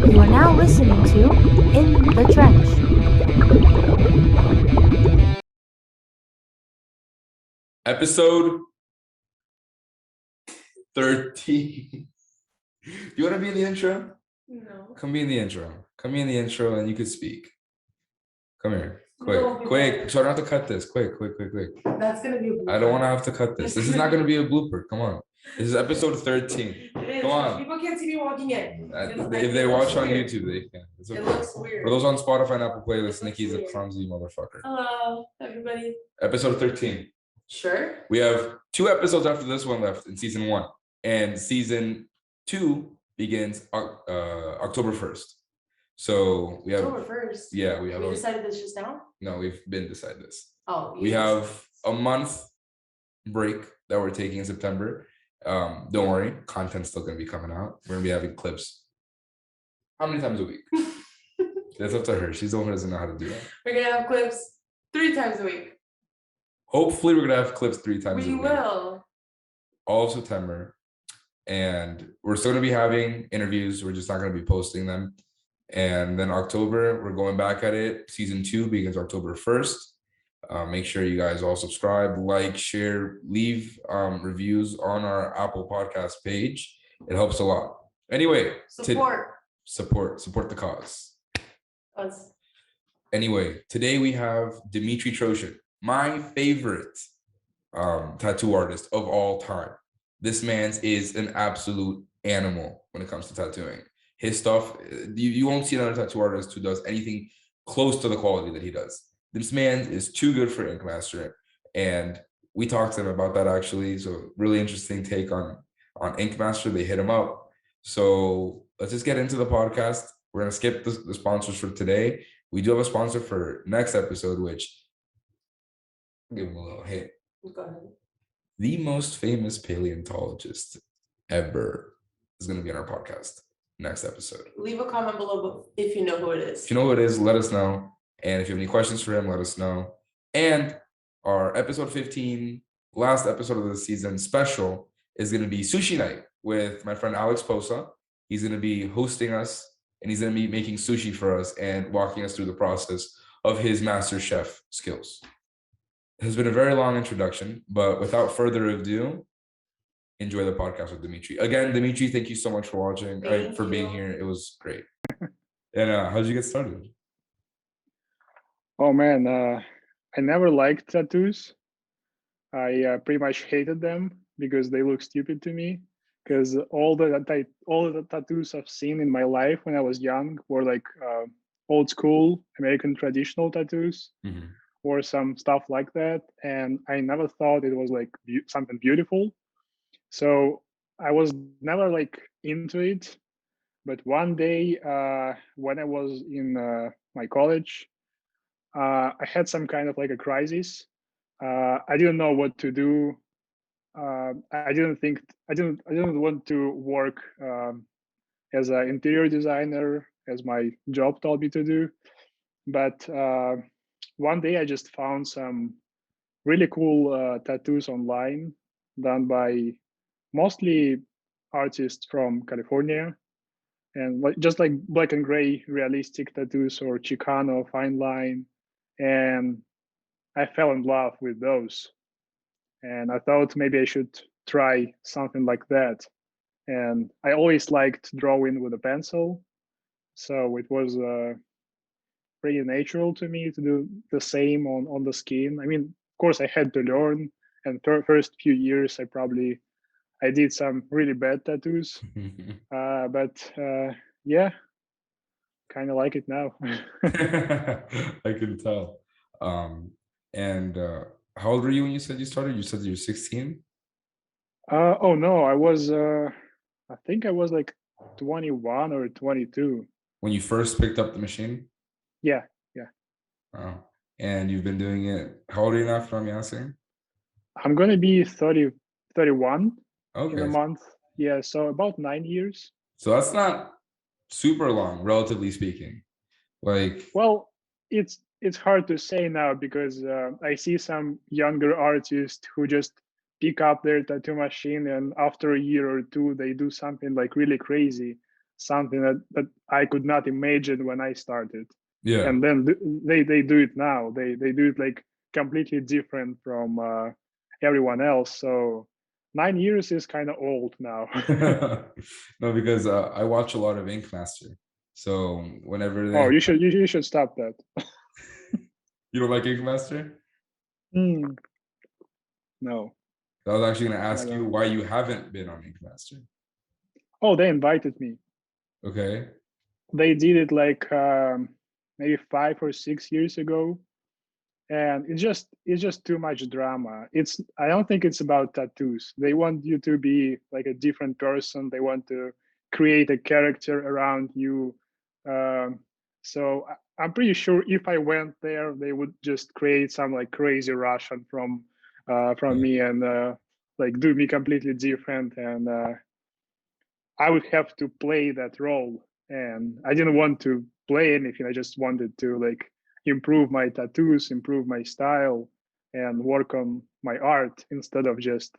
You are now listening to In the Trench. Episode 13. Do you want to be in the intro? No. Come be in the intro. Come be in the intro and you could speak. Come here. Quick, No, quick. So I don't have to cut this. Quick. That's gonna be a blooper. I don't want to have to cut this. This is not going to be a blooper. Come on. This is episode 13. It is. Come on. People can't see me walking in. If they watch on YouTube, they can. It's okay. It looks weird. For those on Spotify and Apple Playlists, It looks Nikki's a weird. clumsy motherfucker. Hello, everybody. Episode 13. Sure. We have 2 episodes after this one left in season 1, and season 2 begins October 1st. So we have October 1st. yeah, we have We decided this just now? no, we've been decided this. Oh, We have a month break that we're taking in September. Don't worry, content's still gonna be coming out. We're gonna be having clips. How many times a week? That's up to her. She's the one who doesn't know how to do that. We're gonna have clips 3 times a week. Hopefully, we're gonna have clips 3 times a We week. will. All of September, and we're still gonna be having interviews. We're just not gonna be posting them. And then October, we're going back at it. Season 2 begins October 1st. Make sure you guys all subscribe, like, share, leave reviews on our Apple Podcast page. It helps a lot. Anyway, support the cause. Us. Anyway, today we have Dmitry Troshin, my favorite tattoo artist of all time. This man is an absolute animal when it comes to tattooing. His stuff, you won't see another tattoo artist who does anything close to the quality that he does. This man is too good for Ink Master, and we talked to him about that actually. So really interesting take on Ink Master. They hit him up. So let's just get into the podcast. We're gonna skip the sponsors for today. We do have a sponsor for next episode, which I'll give him a little hint. Go ahead. The most famous paleontologist ever is gonna be on our podcast next episode. Leave a comment below if you know who it is. If you know who it is, let us know. And if you have any questions for him, let us know. And our episode 15, last episode of the season special, is going to be Sushi Night with my friend Alex Posa. He's going to be hosting us, and he's going to be making sushi for us and walking us through the process of his master chef skills. It has been a very long introduction, but without further ado, enjoy the podcast with Dmitry. Again, Dmitry, thank you so much for watching, for being here. It was great. And how did you get started? Oh man, I never liked tattoos. I pretty much hated them because they look stupid to me. Because all the tattoos I've seen in my life when I was young were like old school American traditional tattoos, or some stuff like that, and I never thought it was like something beautiful. So I was never like into it. But one day when I was in my college, I had some kind of like a crisis. I didn't know what to do. I didn't want to work as an interior designer, as my job told me to do. But one day I just found some really cool tattoos online done by mostly artists from California, and just like black and gray realistic tattoos or Chicano fine line. And I fell in love with those. And I thought maybe I should try something like that. And I always liked drawing with a pencil. So it was pretty natural to me to do the same on the skin. I mean, of course, I had to learn. And first few years, I did some really bad tattoos. But yeah, kind of like it now. I can tell. And how old were you when you said you started? You said you were 16? Oh no, I think I was like 21 or 22. When you first picked up the machine? Yeah. Oh. And you've been doing it, how old are you now, if you don't mind me asking? I'm going to be 31 okay. in a month. Yeah, so about 9 years. So that's not super long, relatively speaking. Well, it's hard to say now because I see some younger artists who just pick up their tattoo machine and after a year or two they do something like really crazy. something that I could not imagine when I started. Yeah. And then they do it now. They do it like completely different from everyone else. So 9 years is kind of old now. No, because I watch a lot of Ink Master. So whenever they Oh, you should stop that. you don't like Ink Master? Hmm. No, I was actually gonna I ask you don't. why you haven't been on Ink Master. Oh, they invited me. Okay. They did it like maybe 5 or 6 years ago, and it's just too much drama. I don't think it's about tattoos. They want you to be like a different person. They want to create a character around you. So I'm pretty sure if I went there, they would just create some like crazy Russian from me and like do me completely different, and I would have to play that role. And I didn't want to play anything. I just wanted to like improve my tattoos, improve my style, and work on my art instead of just.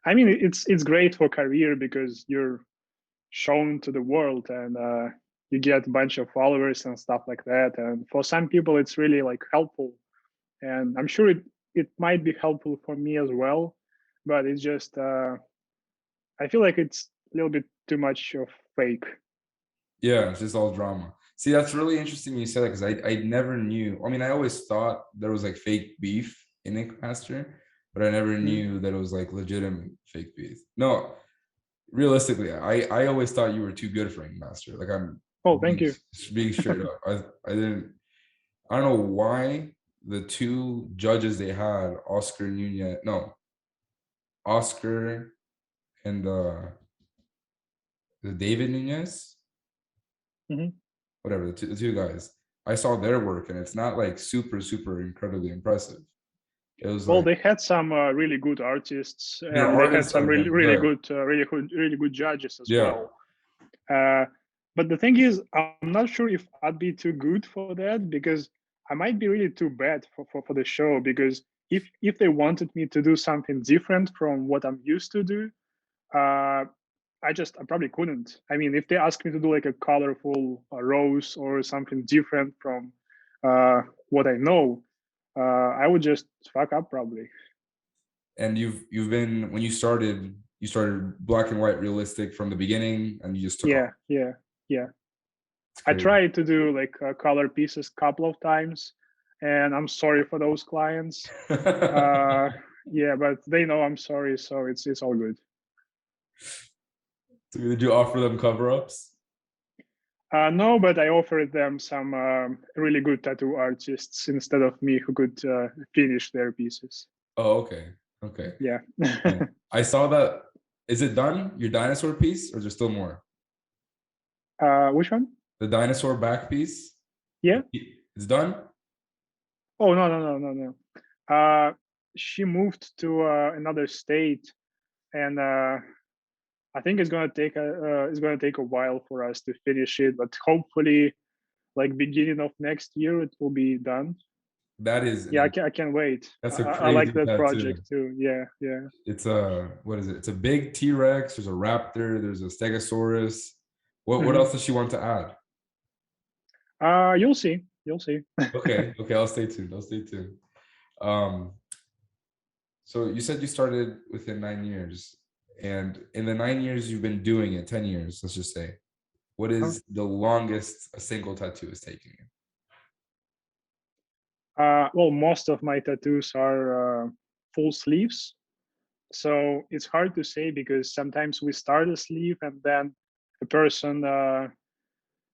I mean, it's great for career because you're shown to the world and you get a bunch of followers and stuff like that. And for some people, it's really like helpful. And I'm sure it might be helpful for me as well, but it's just I feel like it's a little bit too much of fake. Yeah, it's just all drama. See, that's really interesting you said that because I never knew. I mean, I always thought there was like fake beef in Ink Master, but I never knew that it was like legitimate fake beef. No, realistically, I always thought you were too good for Ink Master. Like I'm Oh, thank you. being straight up. I don't know why the two judges they had, Oscar and the David Nunez, Mhm. whatever, the two guys. I saw their work and it's not like super incredibly impressive. It was Well, like they had some really good artists, their and they had artists some are really like good. really good judges as Yeah. well. But the thing is, I'm not sure if I'd be too good for that because I might be really too bad for the show. Because if they wanted me to do something different from what I'm used to do, uh, I probably couldn't. I mean, if they asked me to do like a colorful rose or something different from what I know, I would just fuck up probably. And you've been when you started black and white realistic from the beginning and you just took off. Yeah. It's I crazy. tried to do like color pieces a couple of times, and I'm sorry for those clients. Yeah, but they know I'm sorry, so it's all good. So did you offer them cover-ups? No, but I offered them some really good tattoo artists instead of me who could finish their pieces. Oh, okay. Yeah. Yeah. I saw that. Is it done? Your dinosaur piece, or is there still more? Which one? The dinosaur back piece? Yeah. It's done? Oh no. She moved to another state, and I think it's gonna take a while for us to finish it, but hopefully, like beginning of next year, it will be done. That is Yeah, I can't wait. that's a I like crazy that tattoo. project too. Yeah. It's a what is it? It's a big T-Rex, there's a raptor, there's a stegosaurus. What else does she want to add? You'll see. You'll see. Okay, I'll stay tuned. Um, so you said you started within 9 years, and in the 9 years you've been doing it, 10 years, let's just say. What is the longest a single tattoo is taking you? Well, most of my tattoos are full sleeves, so it's hard to say because sometimes we start a sleeve and then the person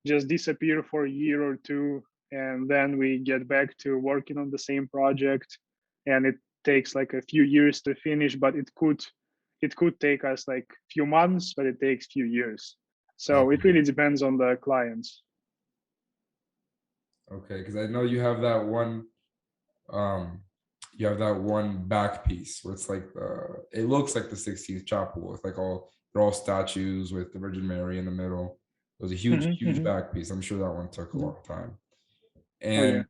just disappear for a year or two, and then we get back to working on the same project, and it takes like a few years to finish, but it could take us like few months, but it takes few years. So it really depends on the clients. Okay, because I know you have that one back piece where it's like it looks like the 16th chapel with like they're all statues with the Virgin Mary in the middle. It was a huge back piece. I'm sure that one took a long time. Oh yeah. And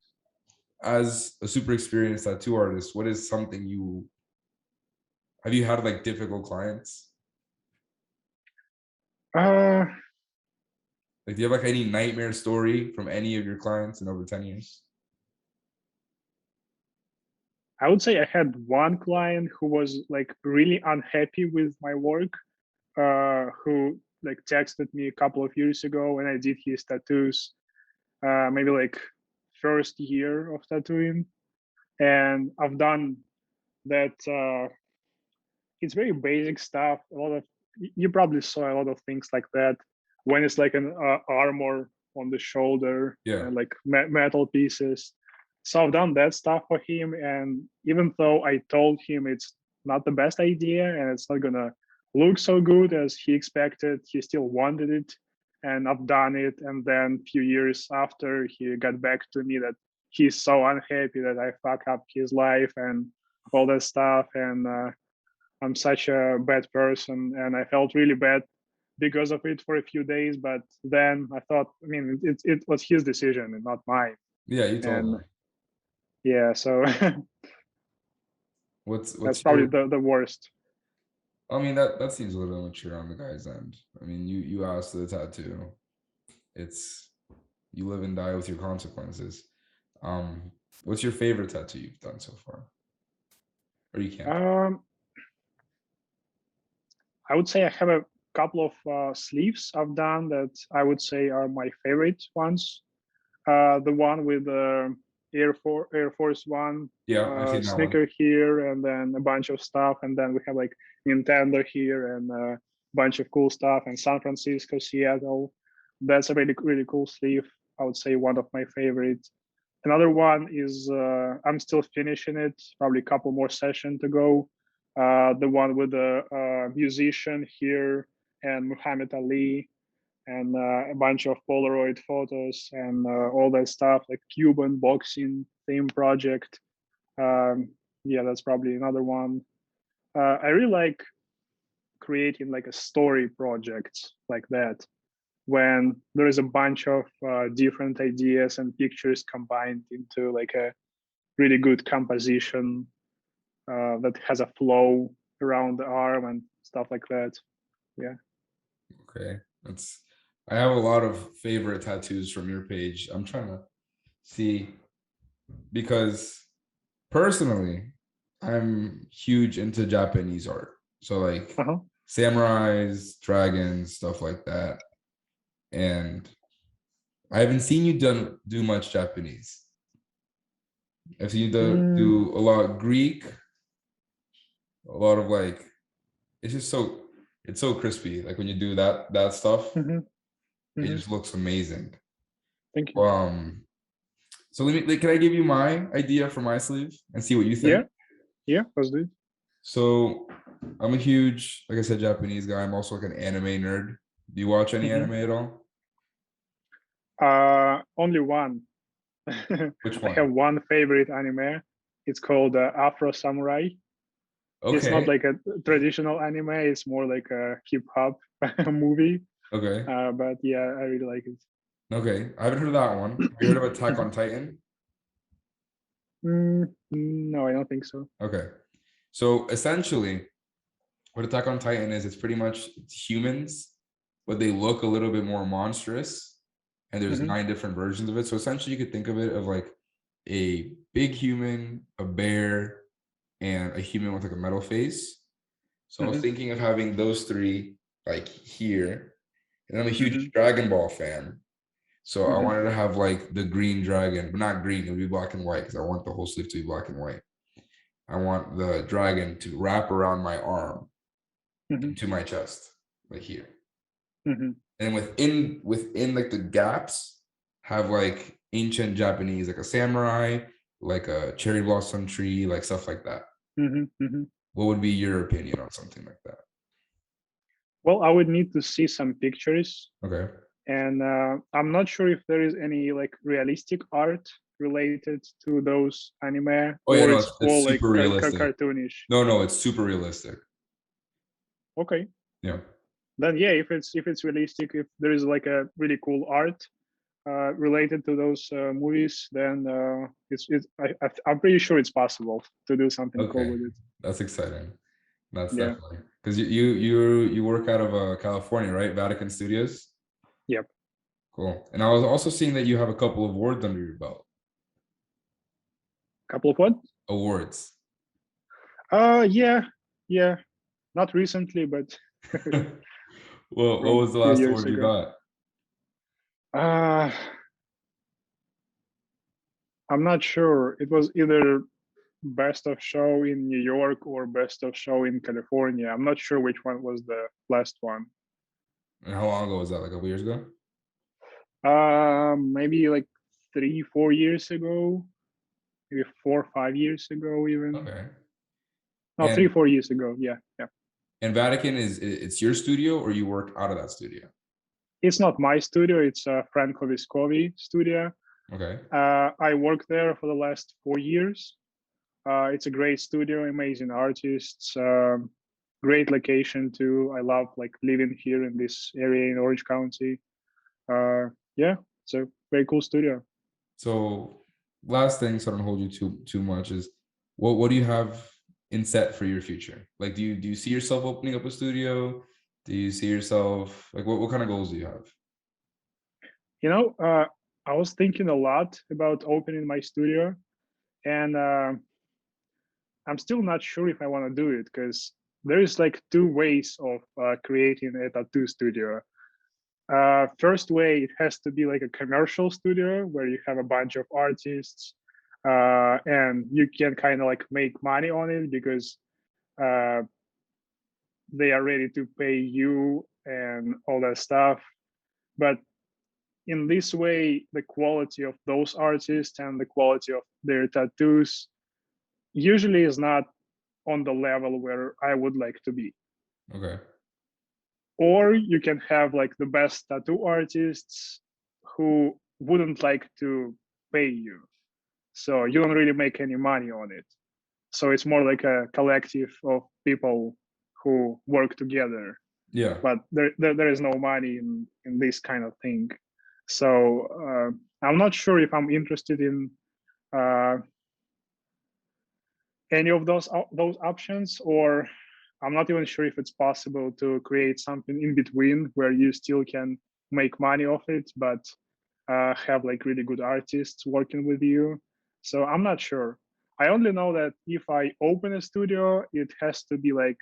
as a super experienced tattoo artist, what is something have you had like difficult clients? uh Like, do you have like any nightmare story from any of your clients in over 10 years? I would say I had one client who was like really unhappy with my work, who like texted me a couple of years ago when I did his tattoos, maybe like first year of tattooing, and I've done that. It's very basic stuff. A lot of you probably saw a lot of things like that when it's like an armor on the shoulder Yeah. and like metal pieces. So I've done that stuff for him, and even though I told him it's not the best idea and it's not gonna look so good as he expected, he still wanted it, and I've done it. And then a few years after, he got back to me that he's so unhappy that I fuck up his life and all that stuff, and I'm such a bad person, and I felt really bad because of it for a few days. But then I thought, I mean, it was his decision and not mine. Yeah, you told And me. yeah, so What's that's probably the worst. I mean, that seems a little immature on the guy's end. I mean, you asked the tattoo. It's you live and die with your consequences. What's your favorite tattoo you've done so far? Or you can't? I would say I have a couple of sleeves I've done that I would say are my favorite ones. The one with the Air Force One Yeah, I've seen that one. sneaker here, and then a bunch of stuff, and then we have like Nintendo here and a bunch of cool stuff, and San Francisco, Seattle. That's a really cool sleeve. I would say one of my favorites. Another one is I'm still finishing it, probably a couple more sessions to go. The one with the musician here and Muhammad Ali, and a bunch of Polaroid photos and all that stuff, like Cuban boxing theme project. Yeah, that's probably another one. I really like creating like a story project like that, when there is a bunch of different ideas and pictures combined into like a really good composition that has a flow around the arm and stuff like that. Yeah. Okay. I have a lot of favorite tattoos from your page. I'm trying to see, because personally, I'm huge into Japanese art. So like samurais, dragons, stuff like that. And I haven't seen you do much Japanese. I've seen you do a lot of Greek, a lot of like, it's just it's so crispy. Like when you do that stuff, it just looks amazing. Thank you. So can I give you my idea for my sleeve and see what you think? Yeah, let's do it. So I'm a huge, like I said, Japanese guy. I'm also like an anime nerd. Do you watch any anime at all? Only one. Which one? I have one favorite anime. It's called Afro Samurai. Okay. It's not like a traditional anime. It's more like a hip hop movie. Okay. But yeah, I really like it. Okay, I haven't heard of that one. Have you heard of Attack on Titan? No, I don't think so. Okay, so essentially, what Attack on Titan is, it's pretty much humans, but they look a little bit more monstrous, and there's 9 different versions of it. So essentially, you could think of it of like a big human, a bear, and a human with like a metal face. So I was thinking of having those 3 like here, and I'm a huge Dragon Ball fan. So I wanted to have like the green dragon, but not green, it would be black and white because I want the whole sleeve to be black and white. I want the dragon to wrap around my arm to my chest, like here. And within like the gaps, have like ancient Japanese, like a samurai, like a cherry blossom tree, like stuff like that. What would be your opinion on something like that? Well, I would need to see some pictures. Okay. And I'm not sure if there is any like realistic art related to those anime, Oh yeah, or no, it's all like super realistic. cartoonish. No, it's super realistic. Okay. Yeah. Then yeah, if it's realistic, if there is like a really cool art related to those movies, then I'm pretty sure it's possible to do something cool with it. That's exciting. That's definitely, because you work out of California, right? Vatican Studios. Yep. Cool. And I was also seeing that you have a couple of awards under your belt. Couple of what? Awards. Yeah. Not recently, but Well, what from was the a few last years award you ago. got? I'm not sure. It was either best of show in New York or best of show in California. I'm not sure which one was the last one. And how long ago was that? Like a couple years ago? Maybe like 3-4 years ago, maybe 4 or 5 years ago even. Okay. No, And 3-4 years ago. Yeah. and Vatican it's your studio, or you work out of that studio? It's not my studio. It's Franco Vescovi studio. Okay. I worked there for the last 4 years. It's a great studio, amazing artists, great location too. I love like living here in this area in Orange County. Yeah, it's a very cool studio. So last thing, so I don't hold you too much, is what do you have in set for your future? Like, do you see yourself opening up a studio? Do you see yourself like what kind of goals do you have? I was thinking a lot about opening my studio, and I'm still not sure if I want to do it because there is like two ways of creating a tattoo studio. First way, it has to be like a commercial studio where you have a bunch of artists and you can kind of like make money on it because uh, they are ready to pay you and all that stuff. But in this way, the quality of those artists and the quality of their tattoos usually is not on the level where I would like to be. Okay. Or you can have like the best tattoo artists who wouldn't like to pay you. So you don't really make any money on it. So it's more like a collective of people who work together. Yeah. But there is no money in this kind of thing. So I'm not sure if I'm interested in any of those options, or I'm not even sure if it's possible to create something in between where you still can make money off it, but have like really good artists working with you. So I'm not sure. I only know that if I open a studio, it has to be like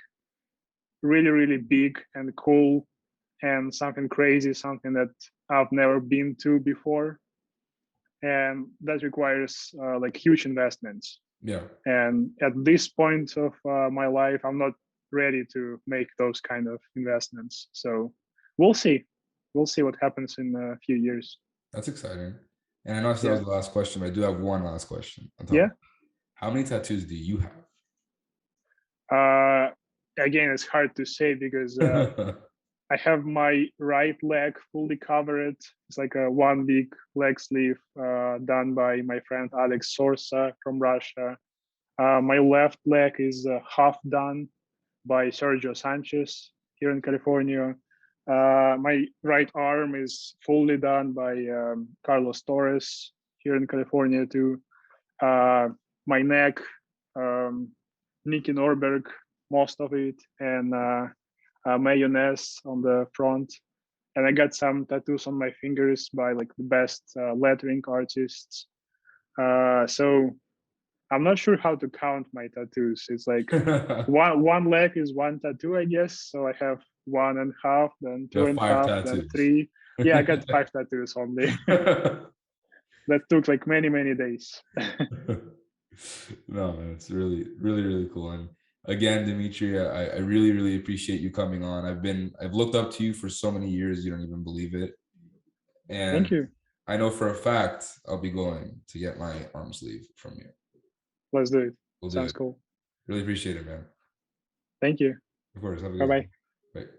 really, really big and cool and something crazy, something that I've never been to before. And that requires like huge investments. Yeah. And at this point of my life, I'm not ready to make those kind of investments. So we'll see. We'll see what happens in a few years. That's exciting. And I know I said that was the last question, but I do have one last question. Yeah. How many tattoos do you have? Again, it's hard to say because I have my right leg fully covered. It's like a one big leg sleeve done by my friend Alex Sorsa from Russia. My left leg is half done by Sergio Sanchez here in California. My right arm is fully done by Carlos Torres here in California too. My neck, Nicky Norberg, most of it, and mayonnaise on the front. And I got some tattoos on my fingers by like the best lettering artists. So I'm not sure how to count my tattoos. It's like one leg is one tattoo, I guess. So I have 1.5, then 2.5, then 3. Yeah, I got 5 tattoos only. That took like many, many days. No, man, it's really, really, really cool. And again, Dmitry, I really, really appreciate you coming on. I've looked up to you for so many years, you don't even believe it. And thank you. I know for a fact I'll be going to get my arm sleeve from you. Let's do it. We'll Sounds do it. cool. Really appreciate it, man. Thank you. Of course. Have a good Bye-bye. one. Bye.